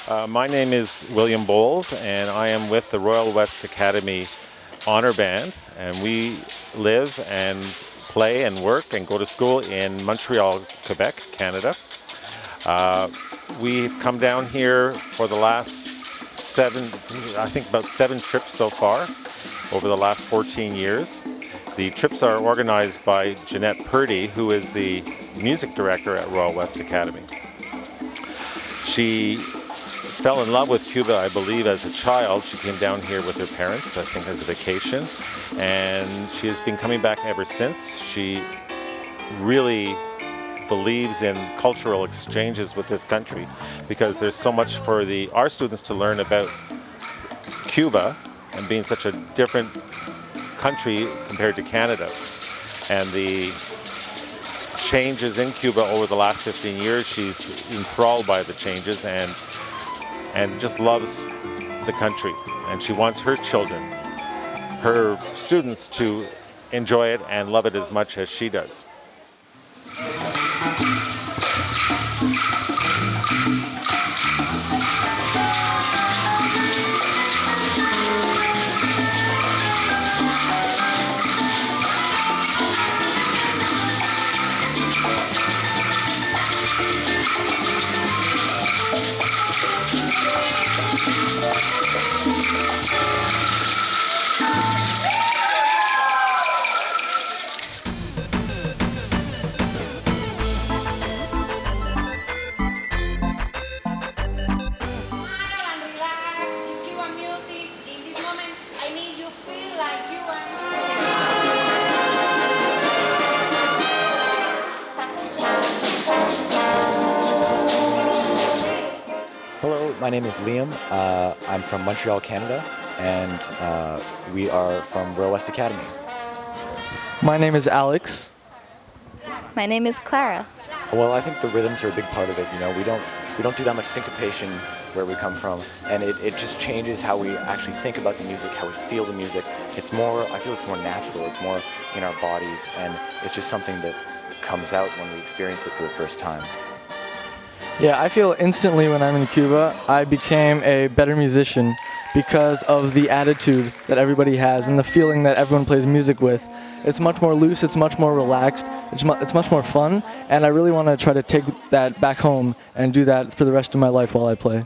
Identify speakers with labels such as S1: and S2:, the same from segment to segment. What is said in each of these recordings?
S1: My name is William Bowles, and I am with the Royal West Academy Honor Band, and we live and play and work and go to school in Montreal, Quebec, Canada. We've come down here for the last about seven trips so far over the last 14 years. The trips are organized by Ginette Purdy, who is the music director at Royal West Academy. She fell in love with Cuba, I believe, as a child. She came down here with her parents, I think, as a vacation, and she has been coming back ever since. She really believes in cultural exchanges with this country because there's so much for our students to learn about Cuba and being such a different country compared to Canada. And the changes in Cuba over the last 15 years, she's enthralled by the changes and just loves the country. And she wants her children, her students, to enjoy it and love it as much as she does.
S2: Hello, my name is Liam. I'm from Montreal, Canada, and we are from Royal West Academy.
S3: My name is Alex.
S4: My name is Clara.
S2: Well, I think the rhythms are a big part of it. You know, we don't do that much syncopation where we come from, and it just changes how we actually think about the music, how we feel the music. I feel it's more natural, it's more in our bodies, and it's just something that comes out when we experience it for the first time.
S3: Yeah, I feel instantly when I'm in Cuba, I became a better musician because of the attitude that everybody has and the feeling that everyone plays music with. It's much more loose, it's much more relaxed, it's much more fun, and I really want to try to take that back home and do that for the rest of my life while I play.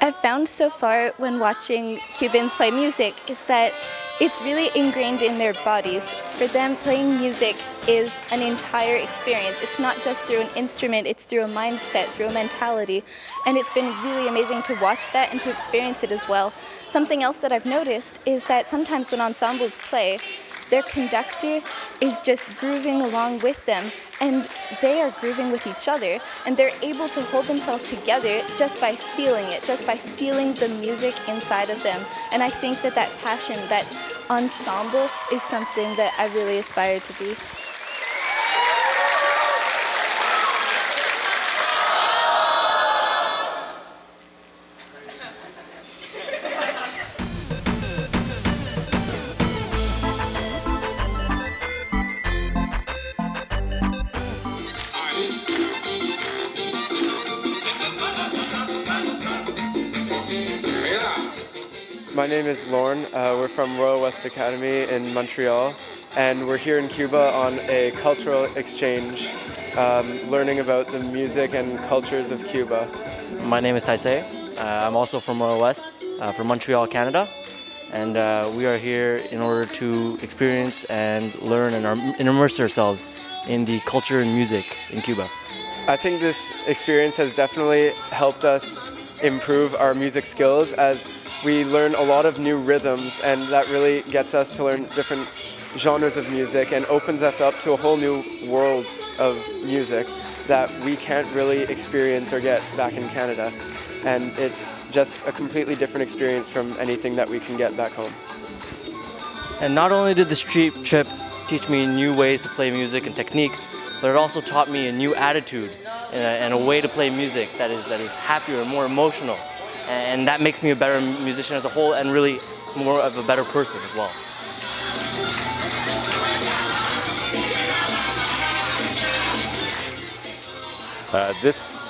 S4: I've found so far when watching Cubans play music is that it's really ingrained in their bodies. For them, playing music is an entire experience. It's not just through an instrument, it's through a mindset, through a mentality. And it's been really amazing to watch that and to experience it as well. Something else that I've noticed is that sometimes when ensembles play, their conductor is just grooving along with them, and they are grooving with each other, and they're able to hold themselves together just by feeling it, just by feeling the music inside of them. And I think that that passion, that ensemble, is something that I really aspire to be.
S5: My name is Lorne. We're from Royal West Academy in Montreal, and we're here in Cuba on a cultural exchange, learning about the music and cultures of Cuba.
S6: My name is Taisei. I'm also from Royal West, from Montreal, Canada, and we are here in order to experience and learn and immerse ourselves in the culture and music in Cuba.
S5: I think this experience has definitely helped us improve our music skills as we learn a lot of new rhythms, and that really gets us to learn different genres of music and opens us up to a whole new world of music that we can't really experience or get back in Canada. And it's just a completely different experience from anything that we can get back home.
S6: And not only did this trip teach me new ways to play music and techniques, but it also taught me a new attitude and a way to play music that is happier and more emotional. And that makes me a better musician as a whole and really more of a better person as well.
S1: This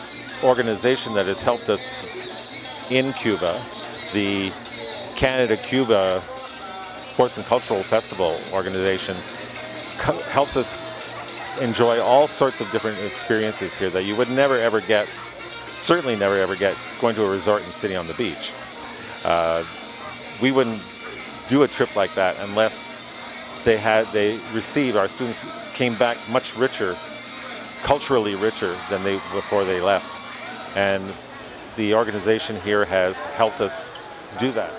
S1: organization that has helped us in Cuba, the Canada Cuba Sports and Cultural Festival organization, helps us enjoy all sorts of different experiences here that you would never ever get, certainly never ever get, going to a resort and sitting on the beach. We wouldn't do a trip like that unless our students came back much richer, culturally richer than before they left. And the organization here has helped us do that.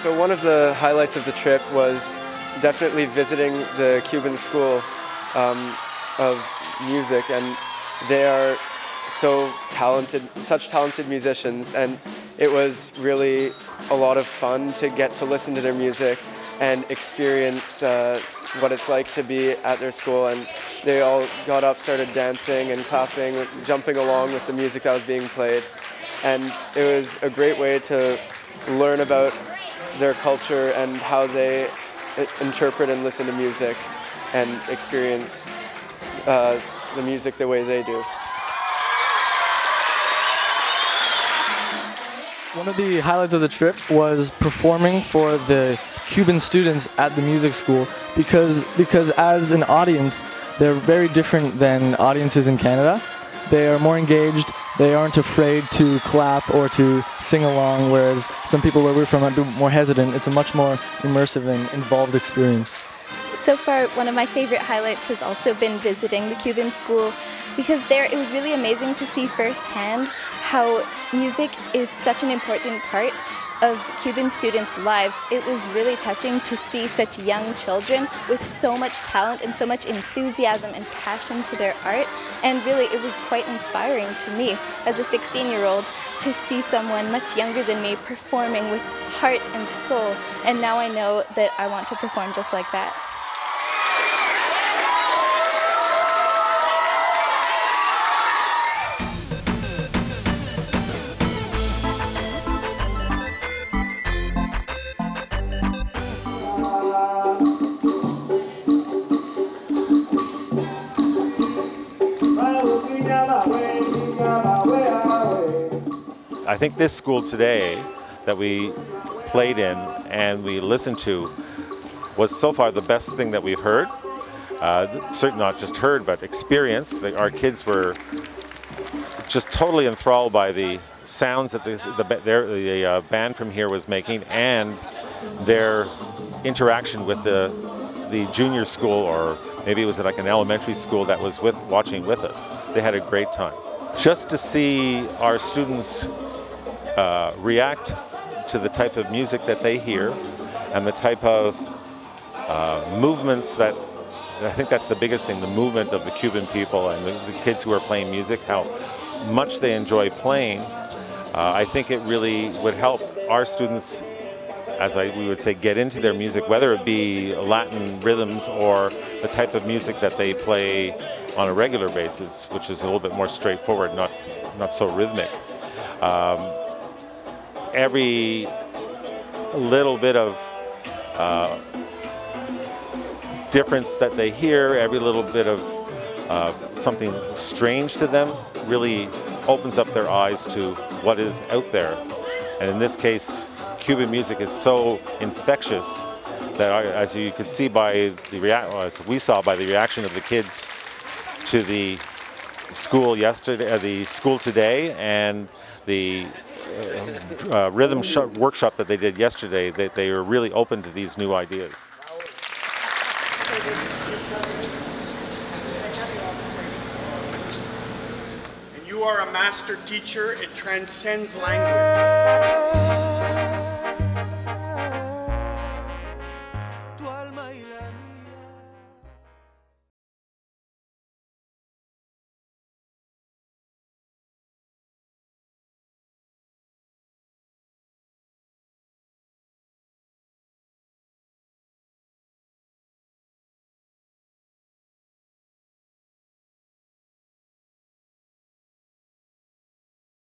S5: So one of the highlights of the trip was definitely visiting the Cuban school of music, and they are so talented, such talented musicians, and it was really a lot of fun to get to listen to their music and experience what it's like to be at their school. And they all got up, started dancing and clapping, jumping along with the music that was being played, and it was a great way to learn about their culture and how they interpret and listen to music and experience the music the way they do.
S3: One of the highlights of the trip was performing for the Cuban students at the music school because as an audience, they're very different than audiences in Canada. They are more engaged, they aren't afraid to clap or to sing along, whereas some people where we're from are a bit more hesitant. It's a much more immersive and involved experience.
S4: So far, one of my favorite highlights has also been visiting the Cuban school, because there it was really amazing to see firsthand how music is such an important part of Cuban students' lives. It was really touching to see such young children with so much talent and so much enthusiasm and passion for their art, and really it was quite inspiring to me as a 16-year-old to see someone much younger than me performing with heart and soul, and now I know that I want to perform just like that.
S1: I think this school today that we played in and we listened to was so far the best thing that we've heard. Certainly not just heard, but experienced. Our kids were just totally enthralled by the sounds that the band from here was making, and their interaction with the junior school, or maybe it was like an elementary school that was watching with us. They had a great time. Just to see our students react to the type of music that they hear and the type of movements that, I think that's the biggest thing, the movement of the Cuban people and the kids who are playing music, how much they enjoy playing. I think it really would help our students, as we would say, get into their music, whether it be Latin rhythms or the type of music that they play on a regular basis, which is a little bit more straightforward, not so rhythmic. Every little bit of difference that they hear, every little bit of something strange to them really opens up their eyes to what is out there. And in this case, Cuban music is so infectious that, as you could see by as we saw by the reaction of the kids to the school yesterday, the school today, and the rhythm workshop that they did yesterday, that they are really open to these new ideas.
S7: And you are a master teacher. It transcends language.